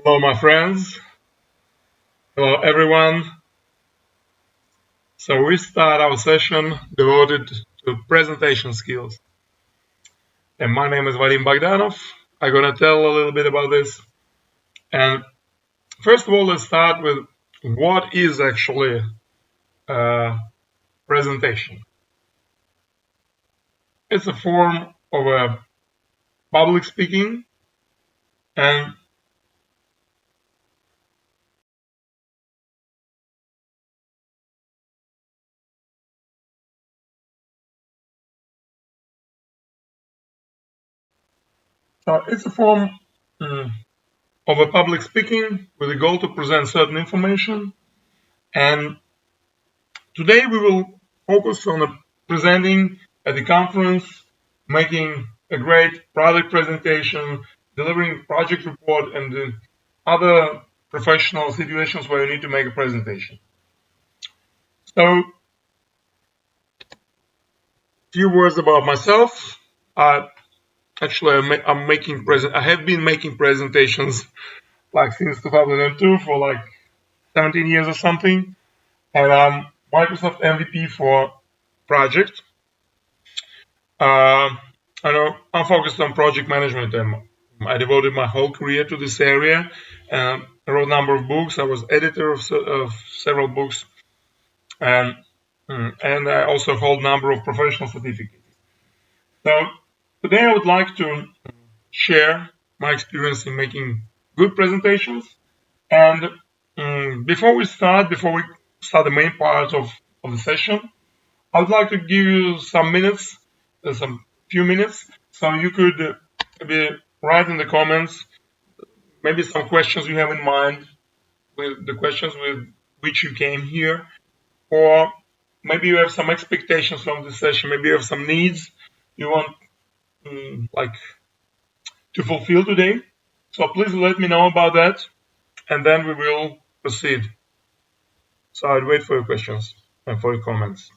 Hello, my friends. Hello, everyone. So we start our session devoted to presentation skills. And my name is Vadim Bogdanov. I'm going to tell a little bit about this. And first of all, let's start with what is actually a presentation. It's a form of a public speaking, and it's a form of a public speaking with a goal to present certain information. And today we will focus on presenting at the conference, making a great product presentation, delivering project report, and other professional situations where you need to make a presentation. So, a few words about myself. I have been making presentations like since 2002 for like 17 years or something, and I'm Microsoft MVP for project. Uh, I know I'm focused on project management, and I devoted my whole career to this area. I wrote a number of books. I was editor of several books, and I also hold a number of professional certificates. So today I would like to share my experience in making good presentations. And before we start the main part of the session, I would like to give you some few minutes, so you could maybe write in the comments maybe some questions you have in mind, with the questions with which you came here, or maybe you have some expectations from the session, maybe you have some needs you want like to fulfill today. So please let me know about that, and then we will proceed. So I'll wait for your questions and for your comments.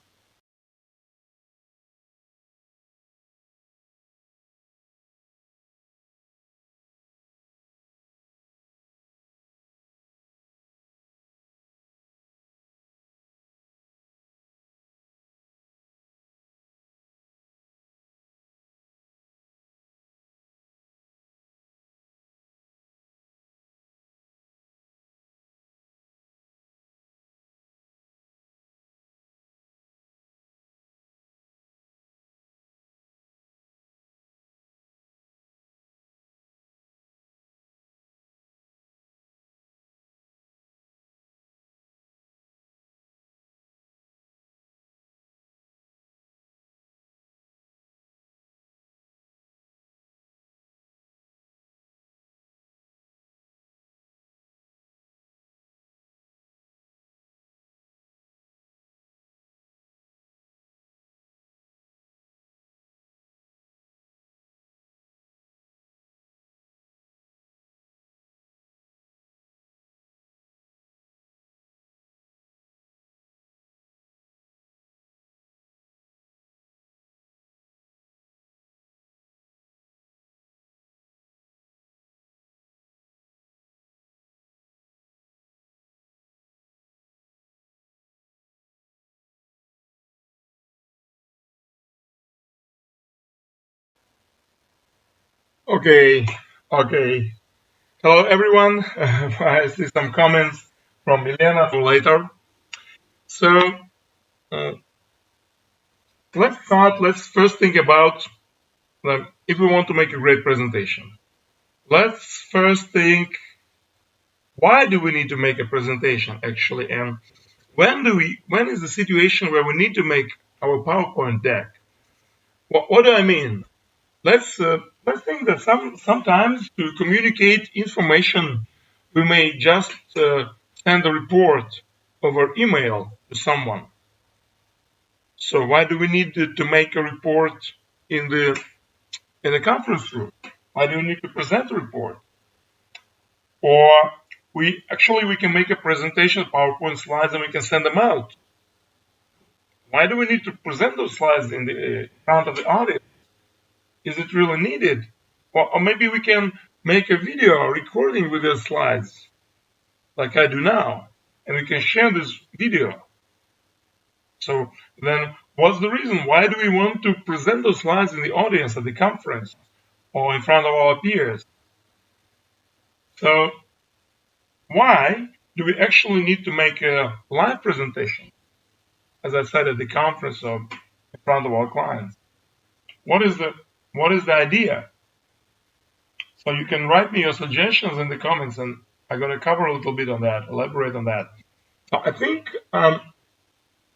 Okay. Hello, everyone. I see some comments from Milena for later. So uh, let's start. Let's first think about if we want to make a great presentation. Let's first think, why do we need to make a presentation actually, and when is the situation where we need to make our PowerPoint deck? What do I mean? Let's think that sometimes to communicate information, we may just send a report over email to someone. So why do we need to make a report in the conference room? Why do we need to present a report? Or we can make a presentation, PowerPoint slides, and we can send them out. Why do we need to present those slides in front of the audience? Is it really needed? Or maybe we can make a video recording with the slides like I do now, and we can share this video. So then what's the reason? Why do we want to present those slides in the audience at the conference or in front of our peers? So why do we actually need to make a live presentation, as I said, at the conference or in front of our clients? What is the idea? So you can write me your suggestions in the comments, and I'm going to cover a little bit on that, elaborate on that. So I think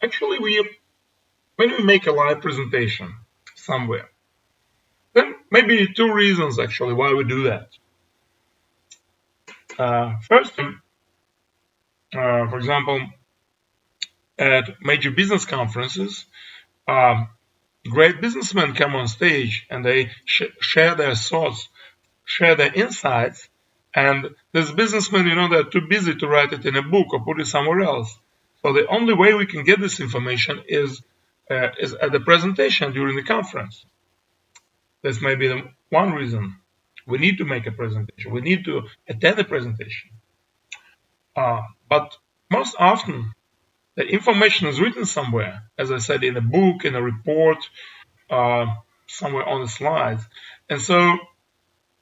actually when we make a live presentation somewhere, then maybe two reasons actually why we do that. First, for example, at major business conferences, great businessmen come on stage and they share their thoughts, share their insights, and these businessmen, they're too busy to write it in a book or put it somewhere else. So the only way we can get this information is at the presentation during the conference. This may be the one reason we need to make a presentation. We need to attend a presentation. But most often, the information is written somewhere, as I said, in a book, in a report, somewhere on the slides. And so,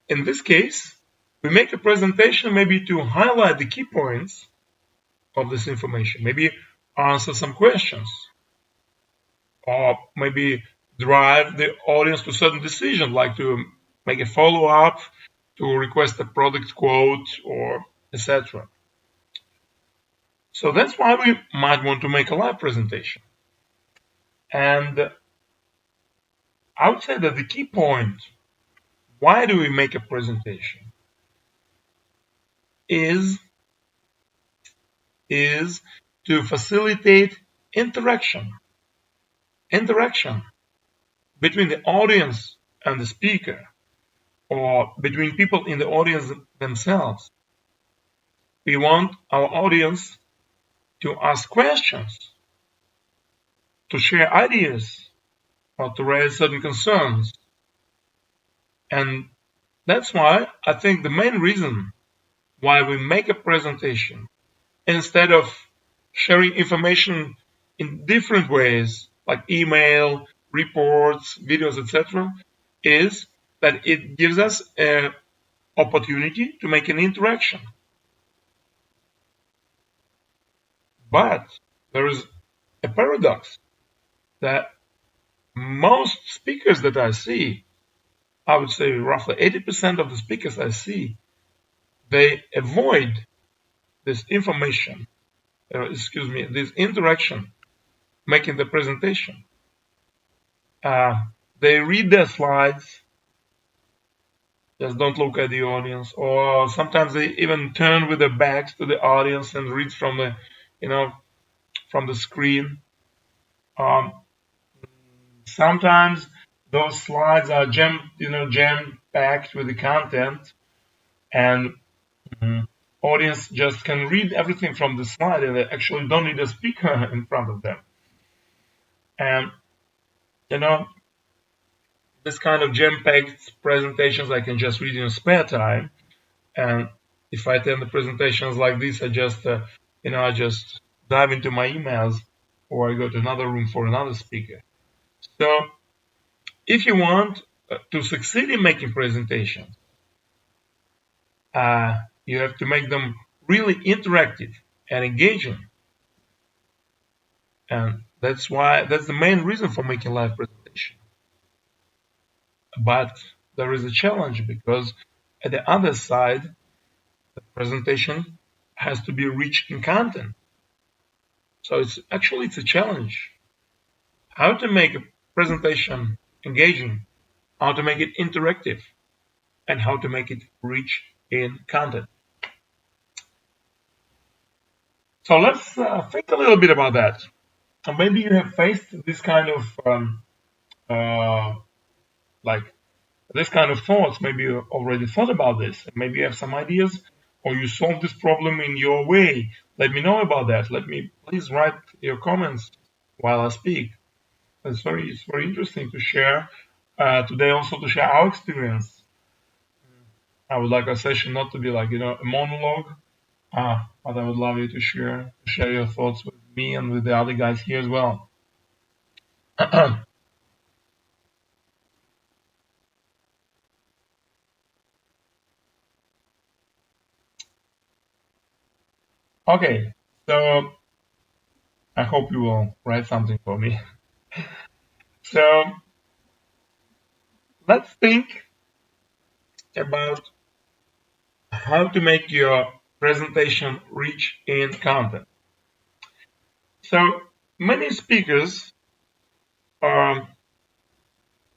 in this case, we make a presentation maybe to highlight the key points of this information, maybe answer some questions, or maybe drive the audience to a certain decision, like to make a follow-up, to request a product quote, or etc. So that's why we might want to make a live presentation. And I would say that the key point, why do we make a presentation, is to facilitate interaction between the audience and the speaker, or between people in the audience themselves. We want our audience to ask questions, to share ideas, or to raise certain concerns. And that's why I think the main reason why we make a presentation, instead of sharing information in different ways, like email, reports, videos, etc., is that it gives us an opportunity to make an interaction. But there is a paradox that most speakers that I see, I would say roughly 80% of the speakers I see, they avoid this information, this interaction, making the presentation. They read their slides, just don't look at the audience, or sometimes they even turn with their backs to the audience and read from the screen. Sometimes those slides are jam-packed with the content, and audience just can read everything from the slide, and they actually don't need a speaker in front of them. And this kind of jam-packed presentations I can just read in spare time. And if I attend the presentations like this, I just dive into my emails, or I go to another room for another speaker. So if you want to succeed in making presentations, you have to make them really interactive and engaging. And that's the main reason for making live presentation. But there is a challenge, because at the other side, the presentation has to be rich in content. So it's a challenge. How to make a presentation engaging, how to make it interactive, and how to make it rich in content. So let's think a little bit about that. So maybe you have faced this kind of this kind of thoughts. Maybe you already thought about this. Maybe you have some ideas, or you solve this problem in your way. Let me know about that. Please write your comments while I speak. It's very interesting to share today, also to share our experience. I would like a session not to be like, a monologue. But I would love you to share your thoughts with me and with the other guys here as well. Okay, so I hope you will write something for me. So let's think about how to make your presentation rich in content. So many speakers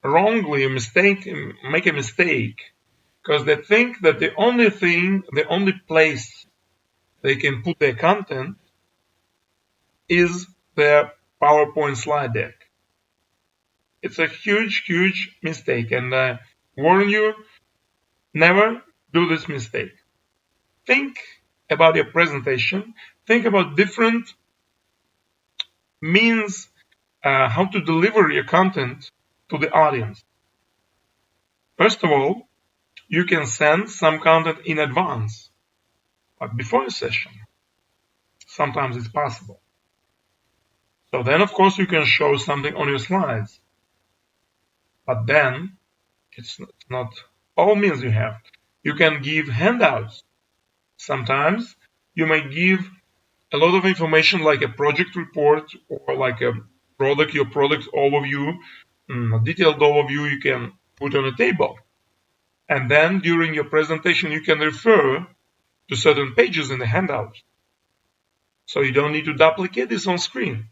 wrongly make a mistake because they think that the only place they can put their content is their PowerPoint slide deck. It's a huge, huge mistake, and I warn you, never do this mistake. Think about your presentation. Think about different means how to deliver your content to the audience. First of all, you can send some content in advance, but before a session. Sometimes it's possible. So then, of course, you can show something on your slides, but then it's not all means you have. You can give handouts. Sometimes you may give a lot of information like a project report or like your product overview, a detailed overview you can put on a table. And then during your presentation, you can refer to certain pages in the handout. So you don't need to duplicate this on screen.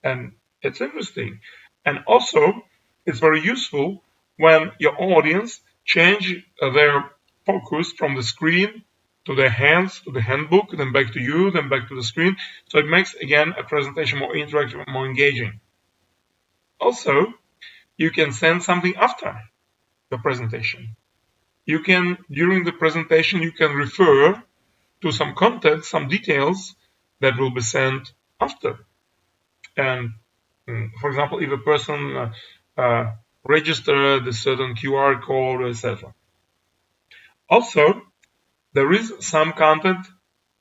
And it's interesting. And also, it's very useful when your audience change their focus from the screen to their hands, to the handbook, then back to you, then back to the screen. So it makes, again, a presentation more interactive, more engaging. Also, you can send something after the presentation. During the presentation, you can refer to some content, some details that will be sent after. And for example, if a person registered a certain QR code, etc. Also, there is some content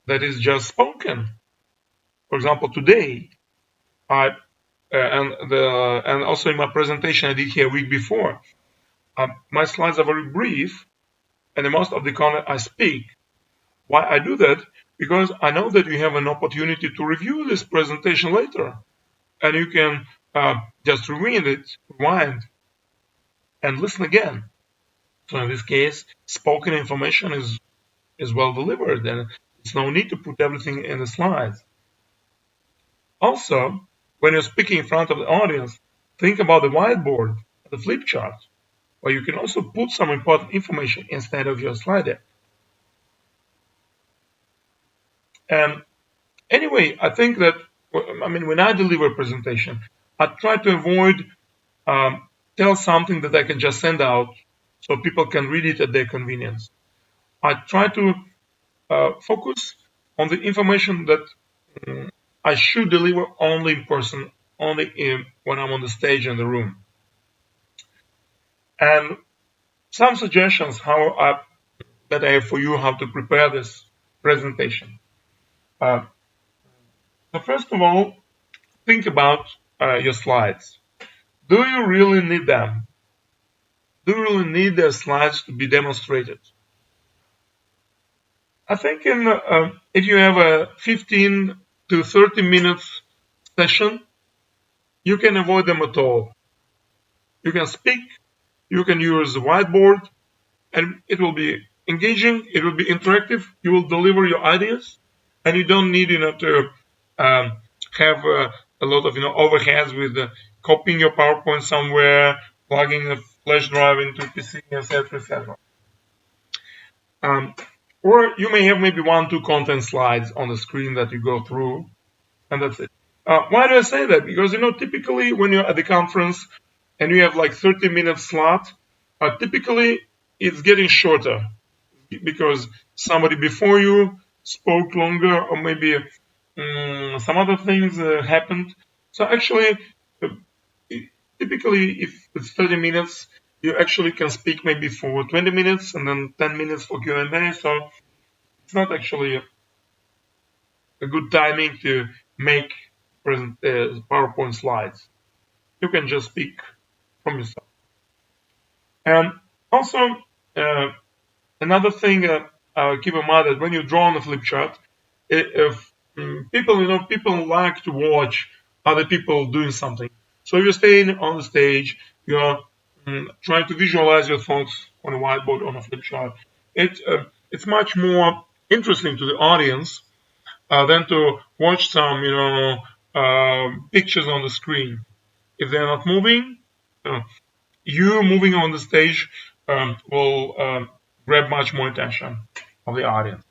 that is just spoken. For example, today, and also in my presentation I did here a week before, my slides are very brief, and most of the content I speak. Why I do that? Because I know that you have an opportunity to review this presentation later, and you can just rewind, and listen again. So in this case, spoken information is well delivered, and it's no need to put everything in the slides. Also, when you're speaking in front of the audience, think about the whiteboard, the flip chart, where you can also put some important information instead of your slide deck. And anyway, I think that, when I deliver a presentation, I try to avoid tell something that I can just send out so people can read it at their convenience. I try to focus on the information that I should deliver only in person, when I'm on the stage in the room. And some suggestions that I have for you how to prepare this presentation. So first of all, think about your slides. Do you really need them? Do you really need the slides to be demonstrated? I think if you have a 15 to 30 minutes session, you can avoid them at all. You can speak, you can use the whiteboard, and it will be engaging, it will be interactive, you will deliver your ideas, and you don't need to have a lot of overheads with copying your PowerPoint somewhere, plugging a flash drive into PC, etc., etc. Or you may have maybe 1-2 content slides on the screen that you go through, and that's it. Why do I say that? Because typically when you're at the conference and you have like 30-minute slot, typically it's getting shorter because somebody before you spoke longer, or maybe some other things happened. So actually, typically if it's 30 minutes, you actually can speak maybe for 20 minutes and then 10 minutes for Q&A. So it's not actually a good timing to make PowerPoint slides. You can just speak from yourself. And also, uh, another thing keep in mind that when you draw on a flip chart, if people like to watch other people doing something. So you're staying on the stage, you're trying to visualize your thoughts on a whiteboard on a flip chart. It's much more interesting to the audience than to watch some pictures on the screen. If they're not moving, uh, you moving on the stage will grab much more attention of the audience.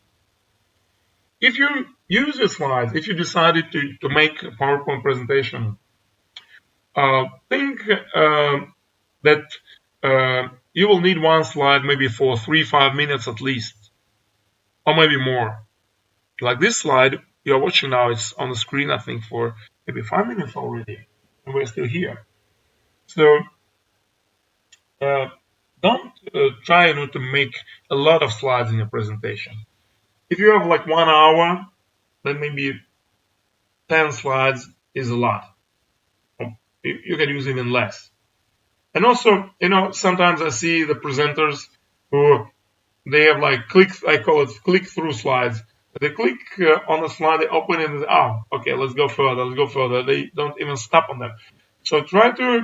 If you use your slides, if you decided to make a PowerPoint presentation, think that you will need one slide maybe for 3-5 minutes at least, or maybe more. Like this slide you're watching now, it's on the screen, I think, for maybe 5 minutes already, and we're still here. So uh, don't try to make a lot of slides in your presentation. If you have like 1 hour, then maybe 10 slides is a lot. You can use even less. And also, sometimes I see the presenters who they have like I call it click through slides. They click on a slide, they open it, and okay, let's go further. They don't even stop on them. So try to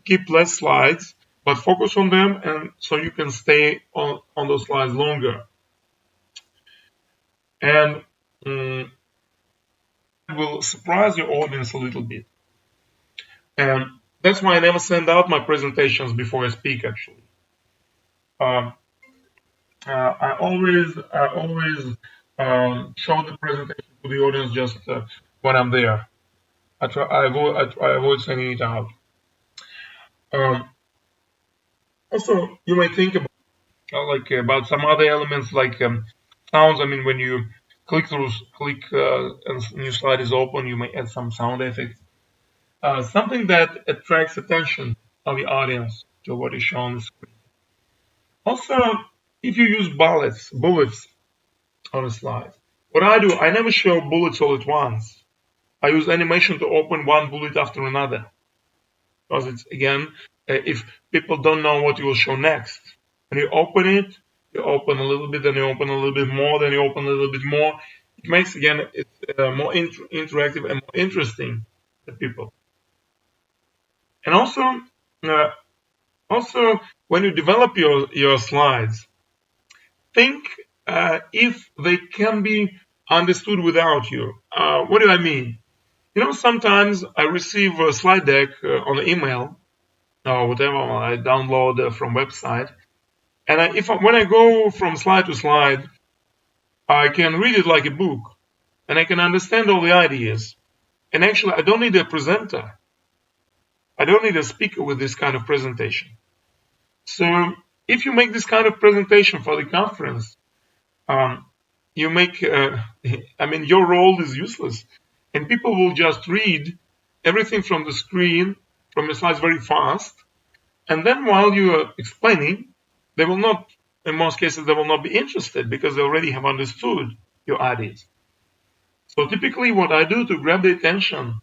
keep less slides, but focus on them, and so you can stay on those slides longer. And it will surprise your audience a little bit. And that's why I never send out my presentations before I speak, actually. I always show the presentation to the audience just when I'm there. I avoid sending it out. Also, you may think about some other elements like sounds. I mean, when you click and new slide is open, you may add some sound effects. Something that attracts attention of the audience to what is shown on the screen. Also, if you use bullets on a slide. What I do, I never show bullets all at once. I use animation to open one bullet after another. Because it's, again, if people don't know what you will show next, when you open it, you open a little bit, then you open a little bit more, then you open a little bit more. It makes, again, it more interactive and more interesting to people. And also when you develop your slides, think if they can be understood without you. What do I mean? Sometimes I receive a slide deck on email or whatever I download from website, and when I go from slide to slide, I can read it like a book, and I can understand all the ideas. And actually, I don't need a presenter. I don't need a speaker with this kind of presentation. So if you make this kind of presentation for the conference, you make, your role is useless. And people will just read everything from the screen, from the slides very fast. And then while you are explaining, they will not, in most cases, they will not be interested because they already have understood your ideas. So typically what I do to grab the attention,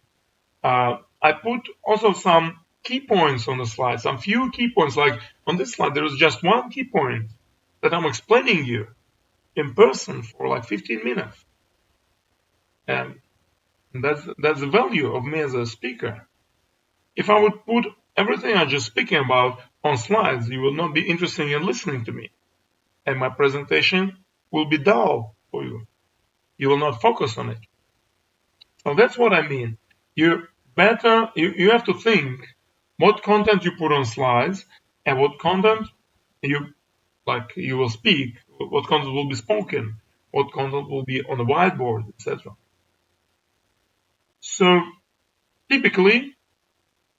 I put also some key points on the slide, some few key points. Like on this slide, there is just one key point that I'm explaining you in person for like 15 minutes. And that's the value of me as a speaker. If I would put everything I'm just speaking about on slides, you will not be interested in listening to me. And my presentation will be dull for you. You will not focus on it. So that's what I mean. You have to think what content you put on slides and what content you will speak, what content will be spoken, what content will be on the whiteboard, etc. So typically,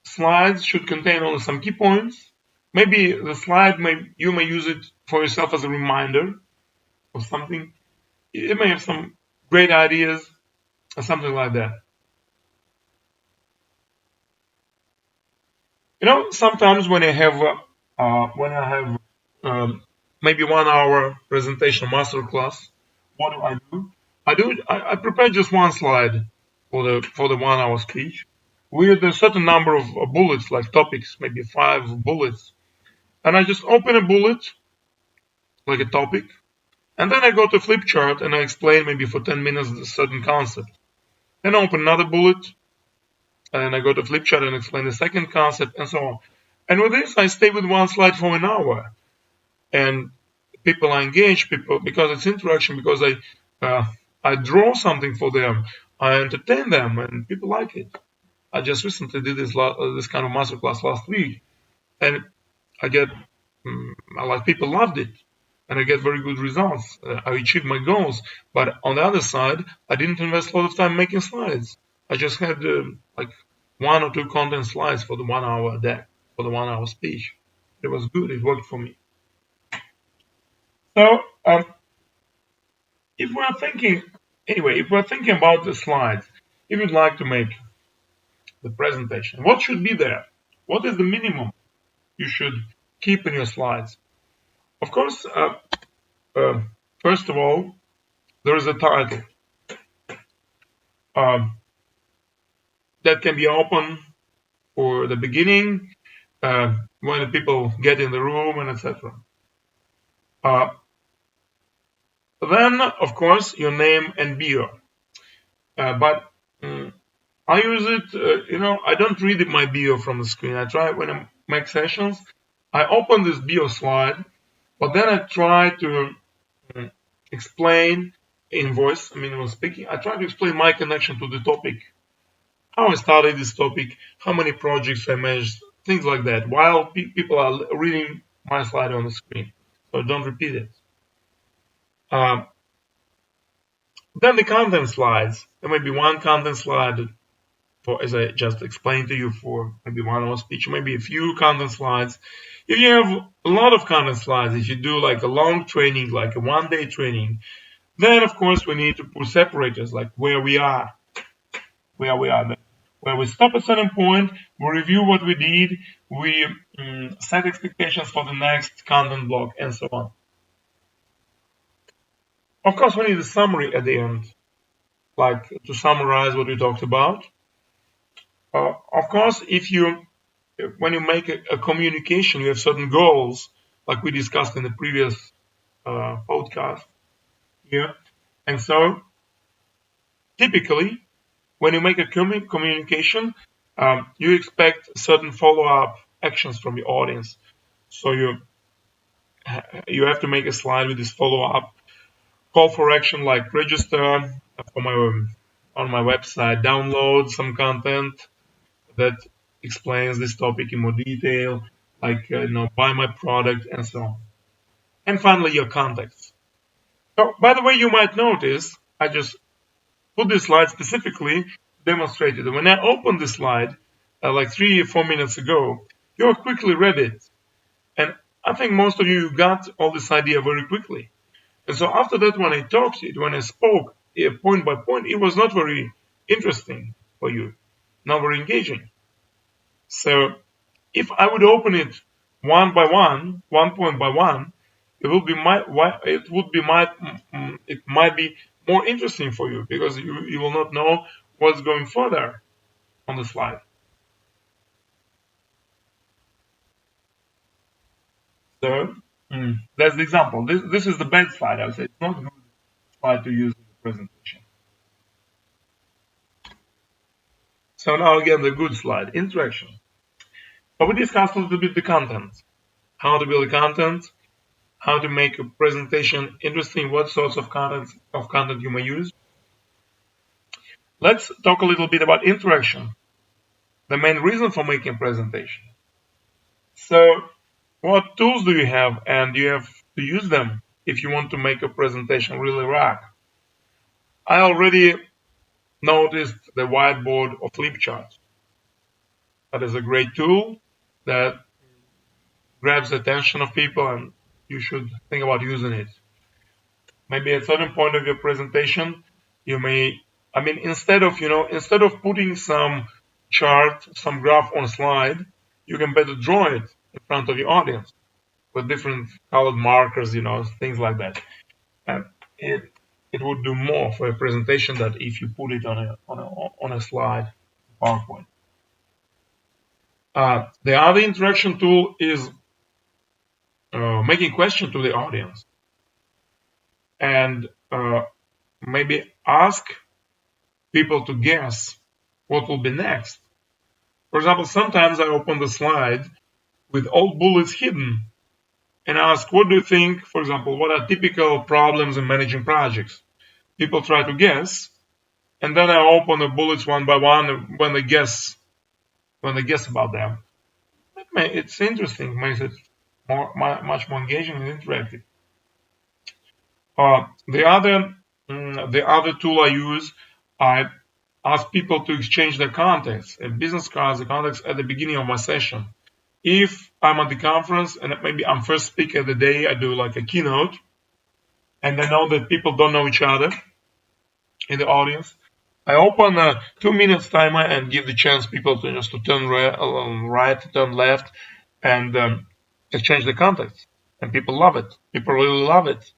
slides should contain only some key points. Maybe the slide you may use it for yourself as a reminder of something. It may have some great ideas or something like that. Sometimes when I have um, maybe 1 hour presentation masterclass, what do? I prepare just one slide for the 1 hour speech with a certain number of bullets, like topics, maybe 5 bullets, and I just open a bullet like a topic, and then I go to flip chart and I explain maybe for 10 minutes a certain concept. Then I open another bullet and I go to flip chart and explain the second concept and so on. And with this, I stay with one slide for an hour, and people are engaged. People, because it's interaction, because I draw something for them, I entertain them, and people like it. I just recently did this kind of masterclass last week, and I get like people loved it, and I get very good results. I achieved my goals, but on the other side, I didn't invest a lot of time making slides. I just had like 1 or 2 content slides for the 1 hour deck, for the 1 hour speech. It was good. It worked for me. So if we're thinking if we're thinking about the slides, if you'd like to make the presentation, what should be there? What is the minimum you should keep in your slides? Of course, uh, first of all, there is a title um, that can be open for the beginning, when the people get in the room, and etc. Uh, then, of course, your name and bio. But I use it, I don't read my bio from the screen. I try when I make sessions, I open this bio slide, but then I try to mm, explain in voice, when speaking, I try to explain my connection to the topic, how I started this topic, how many projects I managed, things like that, while people are reading my slide on the screen. So don't repeat it. Um, then the content slides. There may be one content slide for, as I just explained to you, for maybe 1 hour speech, maybe a few content slides. If you have a lot of content slides, if you do like a long training, like a 1 day training, then of course we need to put separators, like where we are, where we are. Where we stop at a certain point, we review what we did, we set expectations for the next content block, and so on. Of course, we need a summary at the end, like to summarize what we talked about. Of course, when you make a communication, you have certain goals, like we discussed in the previous podcast here. And so, typically, when you make a communication, you expect certain follow-up actions from your audience. So you have to make a slide with this follow-up call for action, like register on my website, download some content that explains this topic in more detail, like buy my product and so on. And finally, your contacts. So, by the way, you might notice I just put this slide specifically demonstrated. When I opened this slide like 3 or 4 minutes ago, you quickly read it, and I think most of you got all this idea very quickly. And so after that, when I spoke point by point, it was not very interesting for you, not very engaging. So if I would open it one by one point by one, it might be more interesting for you, because you will not know what's going further on the slide. So that's the example. This is the bad slide. I would say it's not a good slide to use in the presentation. So now again, the good slide, interaction. But we discussed a little bit the content, how to build content, how to make a presentation interesting, what sorts of content you may use. Let's talk a little bit about interaction, the main reason for making a presentation. So what tools do you have, and you have to use them if you want to make a presentation really rock? I already noticed the whiteboard or flip chart. That is a great tool that grabs the attention of people, and you should think about using it. Maybe at a certain point of your presentation, you may, instead of putting some chart, some graph on a slide, you can better draw it in front of your audience with different colored markers, things like that. And it would do more for a presentation than if you put it on a slide, PowerPoint. The other interaction tool is making questions to the audience and maybe ask people to guess what will be next. For example, sometimes I open the slide with all bullets hidden and ask, what do you think, for example, what are typical problems in managing projects? People try to guess, and then I open the bullets one by one when they guess about them. It's interesting, makes it much more engaging and interactive. The other tool I use, I ask people to exchange their contacts, business cards, the contacts at the beginning of my session. If I'm at the conference and maybe I'm first speaker of the day, I do like a keynote, and I know that people don't know each other in the audience. I open a 2 minutes timer and give the chance people to just to turn right, turn left, and exchange the contacts. And people love it. People really love it.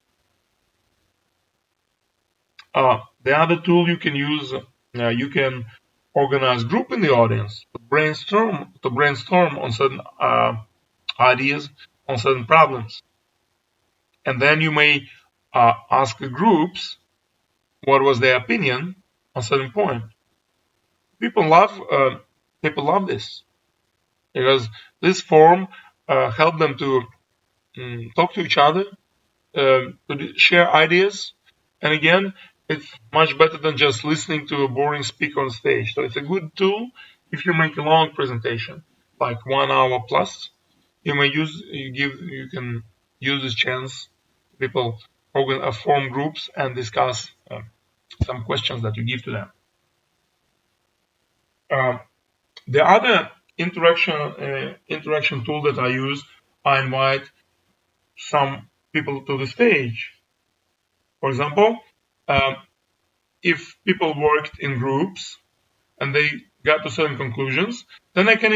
The other tool you can use, you can organize group in the audience to brainstorm on certain ideas, on certain problems, and then you may ask the groups what was their opinion on certain point. People love this because this form help them to talk to each other, to share ideas, and again, it's much better than just listening to a boring speaker on stage. So it's a good tool if you make a long presentation, like 1 hour plus. You can use this chance. People form groups and discuss some questions that you give to them. The other interaction tool that I use, I invite some people to the stage. For example, if people worked in groups and they got to certain conclusions, then I can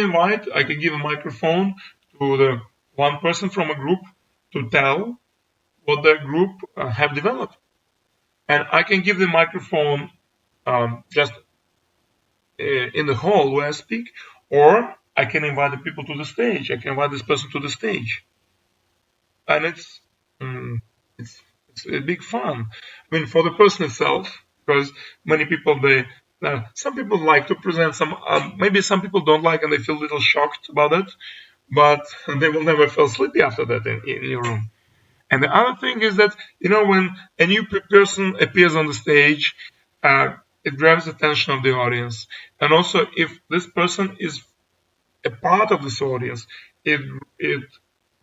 give a microphone to the one person from a group to tell what their group have developed. And I can give the microphone just in the hall where I speak, or I can invite the people to the stage. I can invite this person to the stage. And it's a big fun. I mean, for the person itself, because many people, some people like to present, maybe some people don't like and they feel a little shocked about it, but they will never feel sleepy after that in your room. And the other thing is that, when a new person appears on the stage, it grabs the attention of the audience. And also, if this person is a part of this audience, it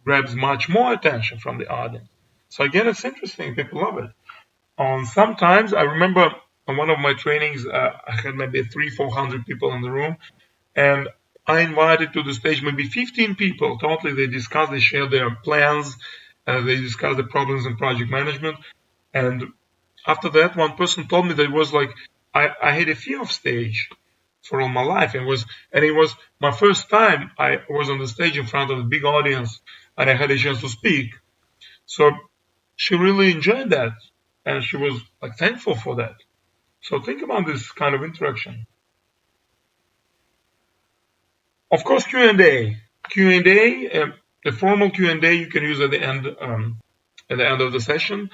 grabs much more attention from the audience. So again, it's interesting. People love it. Sometimes I remember on one of my trainings, I had maybe 300-400 people in the room, and I invited to the stage maybe 15 people. Totally, they share their plans, they discuss the problems in project management. And after that, one person told me that it was like I had a fear of stage for all my life. It was my first time I was on the stage in front of a big audience, and I had a chance to speak. So she really enjoyed that, and she was like thankful for that. So think about this kind of interaction. Of course, Q&A. The formal Q&A you can use at the end of the session.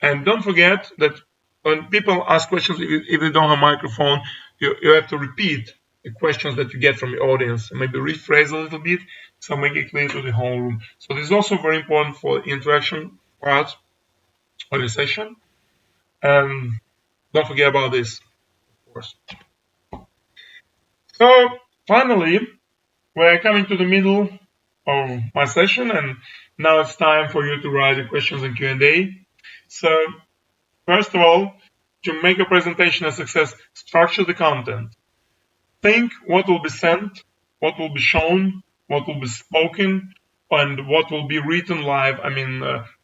And don't forget that when people ask questions, if they don't have a microphone, you have to repeat the questions that you get from the audience and maybe rephrase a little bit so make it clear to the whole room. So this is also very important for the interaction part of the session. Don't forget about this, of course. So finally, we're coming to the middle of my session, and now it's time for you to write the questions in Q&A. So first of all, to make a presentation a success, structure the content. Think what will be sent, what will be shown, what will be spoken, and what will be written live,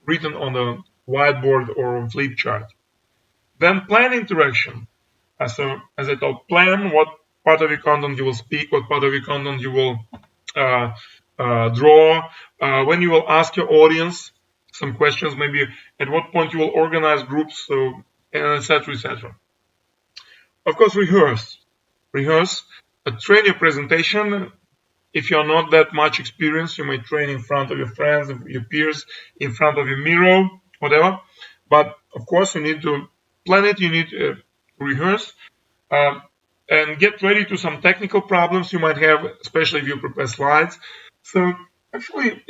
written on a whiteboard or on flip chart. Then plan interaction. So as I told, plan what part of your content you will speak, what part of your content you will uh, draw, when you will ask your audience some questions, maybe at what point you will organize groups, so and etc. etc. Of course, rehearse, train your presentation. If you're not that much experienced, you may train in front of your friends, your peers, in front of your mirror, whatever. But of course, you need to plan it. You need to rehearse um, and get ready to some technical problems you might have, especially if you prepare slides. So actually,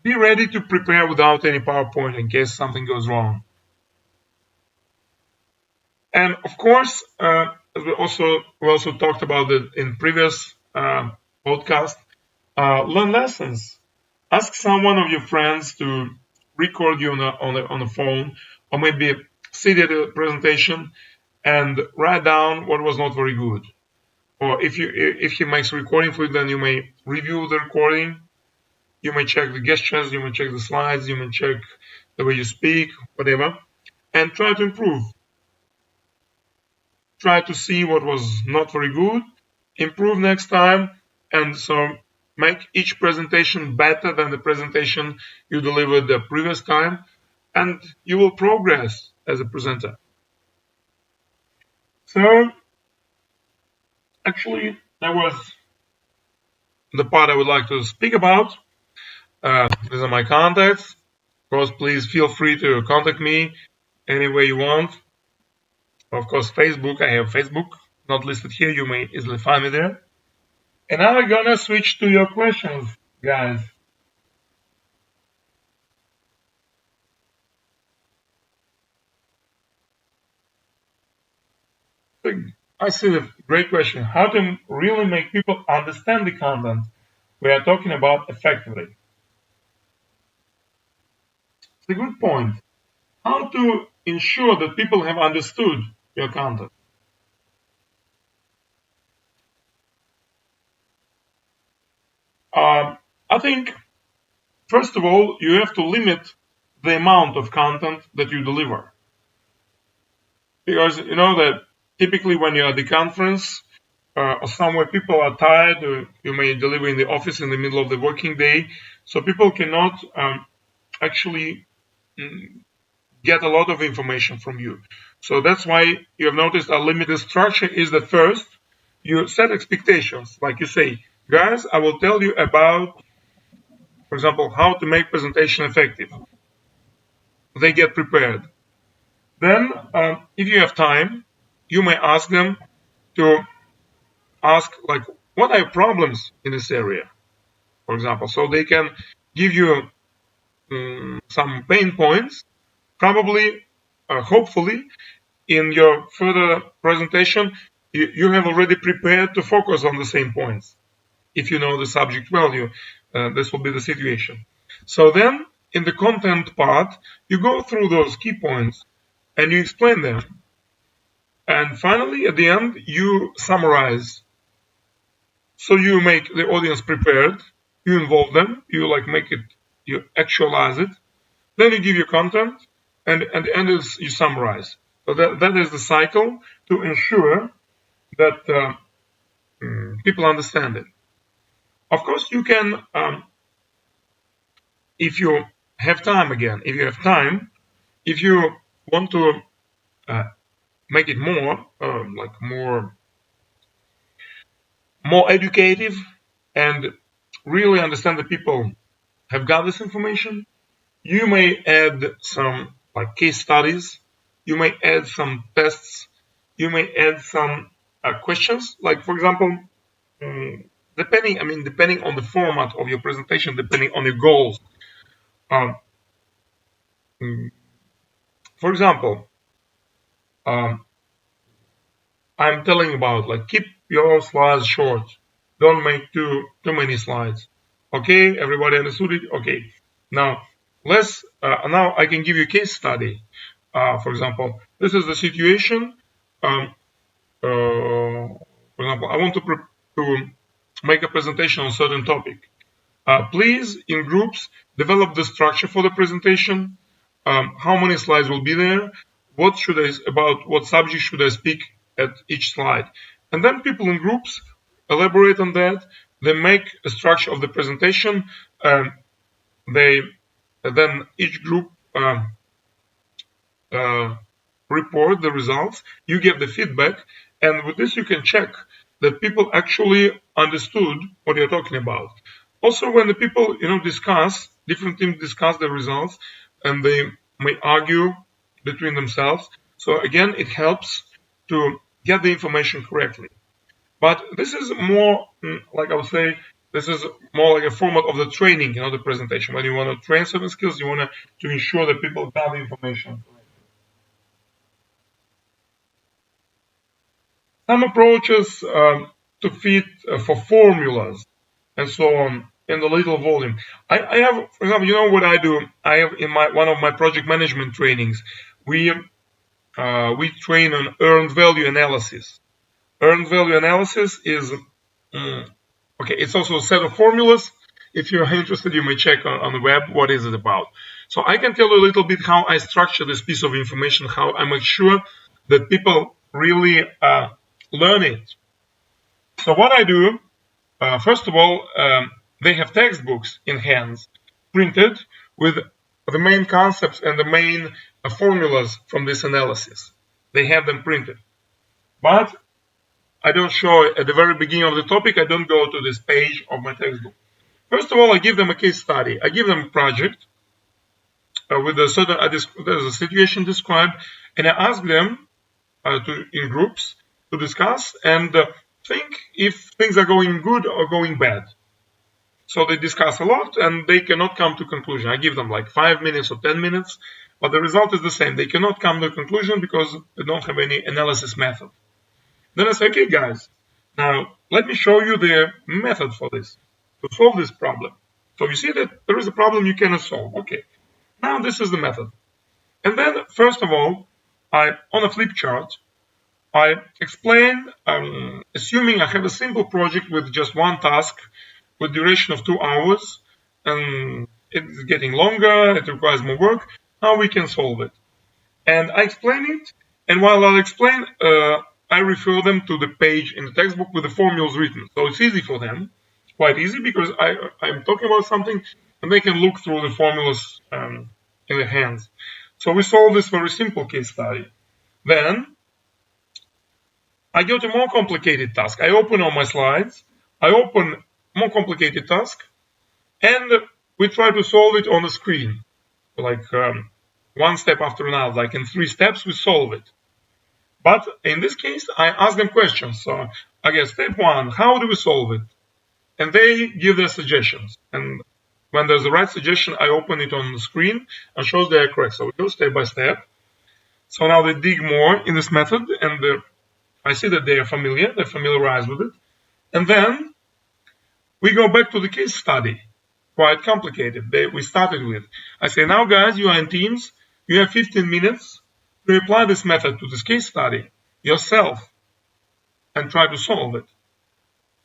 be ready to prepare without any PowerPoint in case something goes wrong. And of course, as we also talked about it in previous podcast, learn lessons. Ask someone of your friends to record you on a phone, or maybe sit at a presentation and write down what was not very good. Or if he makes a recording for you, then you may review the recording. You may check the gestures, you may check the slides, you may check the way you speak, whatever, and try to improve. Try to see what was not very good, improve next time, and so make each presentation better than the presentation you delivered the previous time, and you will progress as a presenter. So actually, that was the part I would like to speak about. These are my contacts. Of course, please feel free to contact me any way you want. Of course, Facebook, I have Facebook, not listed here. You may easily find me there. And now we're gonna switch to your questions, guys. I see a great question. How to really make people understand the content we are talking about effectively? It's a good point. How to ensure that people have understood your content? I think, first of all, you have to limit the amount of content that you deliver. Because you know that typically when you're at the conference or somewhere, people are tired, you may deliver in the office in the middle of the working day, so people cannot actually get a lot of information from you. So that's why you have noticed a limited structure is that first you set expectations. Like you say, guys, I will tell you about, for example, how to make presentation effective. They get prepared. Then, if you have time, you may ask them to ask, like, what are your problems in this area, for example, so they can give you some pain points. Probably, hopefully, in your further presentation, you have already prepared to focus on the same points. If you know the subject well, this will be the situation. So then, in the content part, you go through those key points and you explain them. And finally, at the end, you summarize. So you make the audience prepared, you involve them, you like make it, you actualize it, then you give your content, and at the end is you summarize. So that is the cycle to ensure that people understand it. Of course, you can, if you have time again, if you want to uh, make it more, like more educative and really understand that people have got this information, you may add some like case studies, you may add some tests, you may add some questions. Like for example, depending on the format of your presentation, depending on your goals. Um, mm, for example, um, I'm telling about like keep your slides short. Don't make too many slides. Okay, everybody understood it? Okay. Now now I can give you a case study. For example, this is the situation. Um, for example, I want to make a presentation on a certain topic. Please, in groups, develop the structure for the presentation. How many slides will be there? About what subject should I speak at each slide? And then people in groups elaborate on that. they make a structure of the presentation. They then each group report the results. You give the feedback, and with this you can check that people actually understood what you're talking about. Also, when the people discuss, different teams discuss the results, and they may argue between themselves. So again, it helps to get the information correctly. But this is more, like I would say, this is more like a format of the training, the presentation. When you want to train certain skills, you want to ensure that people got the information. Some approaches to fit for formulas and so on in the little volume. I have, for example, what I do? I have in one of my project management trainings, we train on earned value analysis. Earned value analysis is okay. It's also a set of formulas. If you're interested, you may check on the web what is it about. So I can tell you a little bit how I structure this piece of information, how I make sure that people really learn it. So what I do, first of all, they have textbooks in hands, printed with the main concepts and the main formulas from this analysis. They have them printed. But I don't show at the very beginning of the topic, I don't go to this page of my textbook. First of all, I give them a case study. I give them a project with a certain there's a situation described, and I ask them in groups to discuss and think if things are going good or going bad. So they discuss a lot and they cannot come to conclusion. I give them like 5 minutes or 10 minutes, but the result is the same. They cannot come to a conclusion because they don't have any analysis method. Then I say, okay, guys, now let me show you the method for this, to solve this problem. So you see that there is a problem you cannot solve. Okay, now this is the method. And then, first of all, on a flip chart, I explain, assuming I have a simple project with just one task with duration of 2 hours, and it's getting longer, it requires more work, how we can solve it. And I explain it, and while I explain, I refer them to the page in the textbook with the formulas written. So it's easy for them, quite easy, because I'm talking about something, and they can look through the formulas in their hands. So we solve this very simple case study. Then I go to more complicated task. I open all my slides. I open more complicated task, and we try to solve it on the screen, like one step after another. Like in 3 steps, we solve it. But in this case, I ask them questions. So I guess step 1, how do we solve it? And they give their suggestions. And when there's the right suggestion, I open it on the screen and shows they are correct. So we go step by step. So now they dig more in this method, and I see that they are familiar, they're familiarized with it. And then we go back to the case study, quite complicated, we started with. I say, now guys, you are in teams, you have 15 minutes to apply this method to this case study yourself and try to solve it.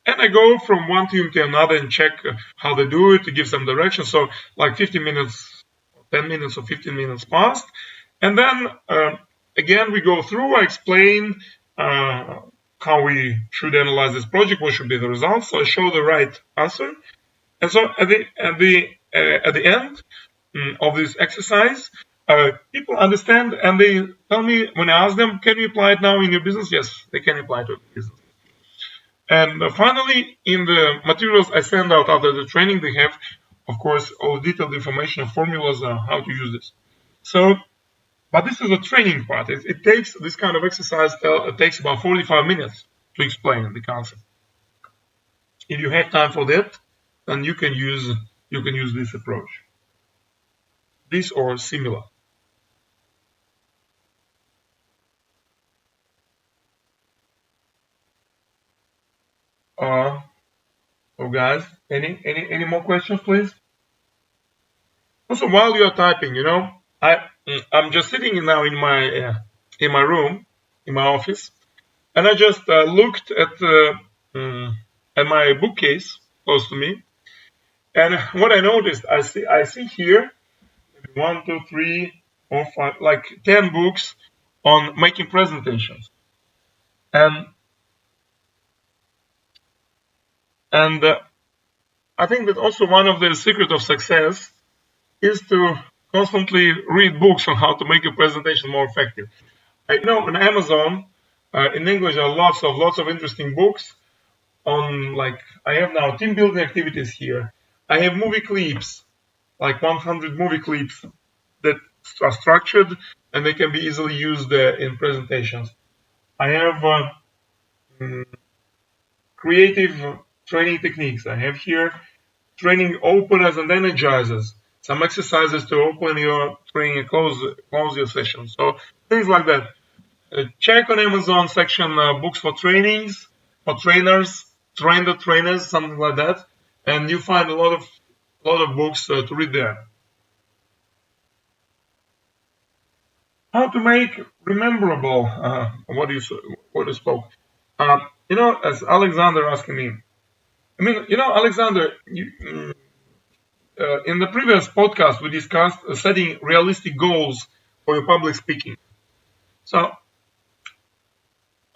And I go from one team to another and check how they do it, to give some direction. So like 15 minutes, 10 minutes or 15 minutes passed. And then again, we go through, I explain how we should analyze this project, what should be the results. So I show the right answer. And so at the end of this exercise, people understand and they tell me, when I ask them, can you apply it now in your business? Yes, they can apply it to their business. And finally, in the materials I send out after the training, they have, of course, all the detailed information and formulas on how to use this. So, but this is a training part. It takes, this kind of exercise it takes about 45 minutes to explain the concept. If you have time for that, then you can use this approach, this or similar. So guys, any more questions, please? Also, while you are typing, I'm just sitting now in my room, in my office, and I just looked at my bookcase close to me, and what I noticed, I see here 1, 2, 3, 4, 5, like 10 books on making presentations, and And I think that also one of the secret of success is to constantly read books on how to make your presentation more effective. On Amazon, in English, there are lots of interesting books on, like, I have now team building activities here. I have movie clips, like 100 movie clips that are structured and they can be easily used in presentations. I have creative training techniques. I have here training openers and energizers, some exercises to open your training and close your session. So things like that. Check on Amazon section books for trainings, for trainers, train the trainers, something like that, and you find a lot of books to read there. How to make rememberable what you spoke. As Alexander asking me. Alexander, in the previous podcast we discussed setting realistic goals for your public speaking. So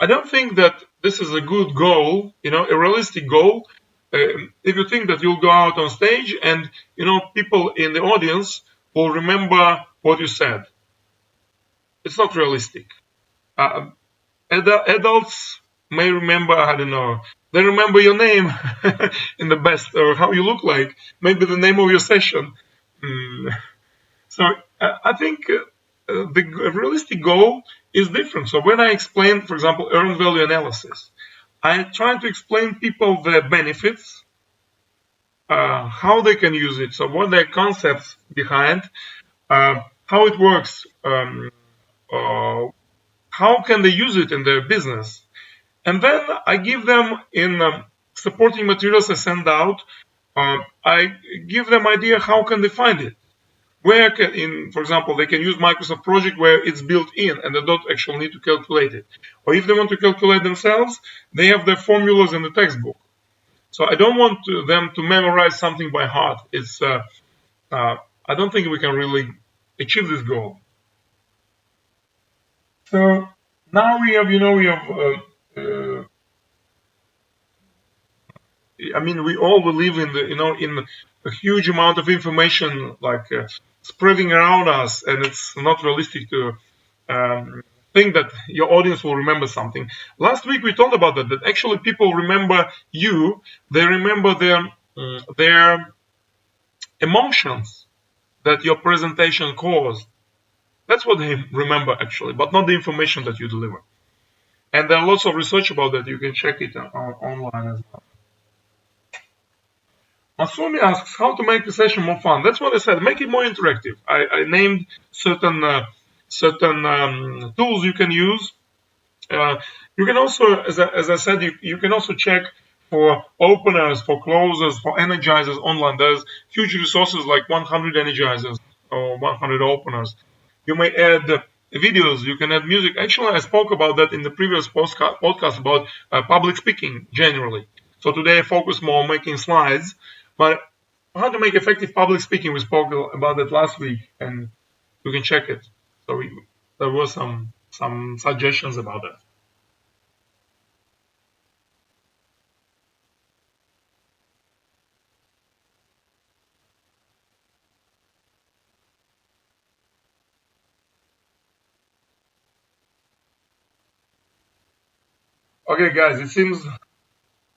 I don't think that this is a good goal, a realistic goal. If you think that you'll go out on stage and, people in the audience will remember what you said, it's not realistic. Adults may remember, I don't know, they remember your name in the best, or how you look like, maybe the name of your session. So I think the realistic goal is different. So when I explain, for example, earned value analysis, I try to explain people the benefits, how they can use it, so what their concepts behind, how it works, how can they use it in their business. And then I give them in supporting materials I send out, I give them idea how can they find it. For example, they can use Microsoft Project where it's built in and they don't actually need to calculate it. Or if they want to calculate themselves, they have the formulas in the textbook. So I don't want them to memorize something by heart. I don't think we can really achieve this goal. So now we have, we all believe in in a huge amount of information, like spreading around us, and it's not realistic to think that your audience will remember something. Last week we talked about that actually people remember you, they remember their emotions that your presentation caused. That's what they remember actually, but not the information that you deliver. And there are lots of research about that. You can check it online as well. Masumi asks how to make the session more fun. That's what I said. Make it more interactive. I named certain tools you can use. You can also, as I said, you can also check for openers, for closers, for energizers online. There's huge resources like 100 energizers or 100 openers. You may add videos, you can add music. Actually, I spoke about that in the previous podcast about public speaking generally. So today I focus more on making slides, but how to make effective public speaking, we spoke about that last week, and you can check it. So there were some suggestions about that. Okay, guys, it seems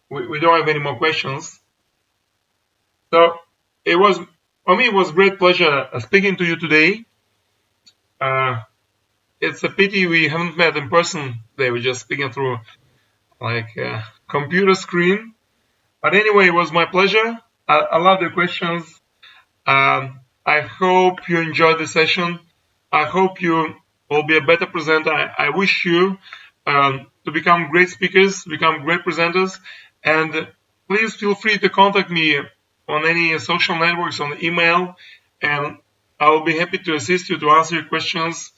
we don't have any more questions. So for me, it was a great pleasure speaking to you today. It's a pity we haven't met in person today. We're just speaking through like a computer screen. But anyway, it was my pleasure. I love the questions. I hope you enjoyed the session. I hope you will be a better presenter. I wish you to become great speakers, become great presenters. And please feel free to contact me on any social networks, on email, and I will be happy to assist you, to answer your questions.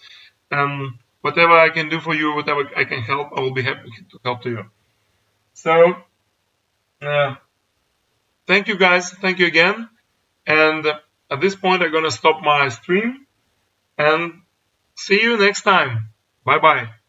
Whatever I can do for you, whatever I can help, I will be happy to help to you. So, thank you guys. Thank you again. And at this point, I'm going to stop my stream and see you next time. Bye-bye.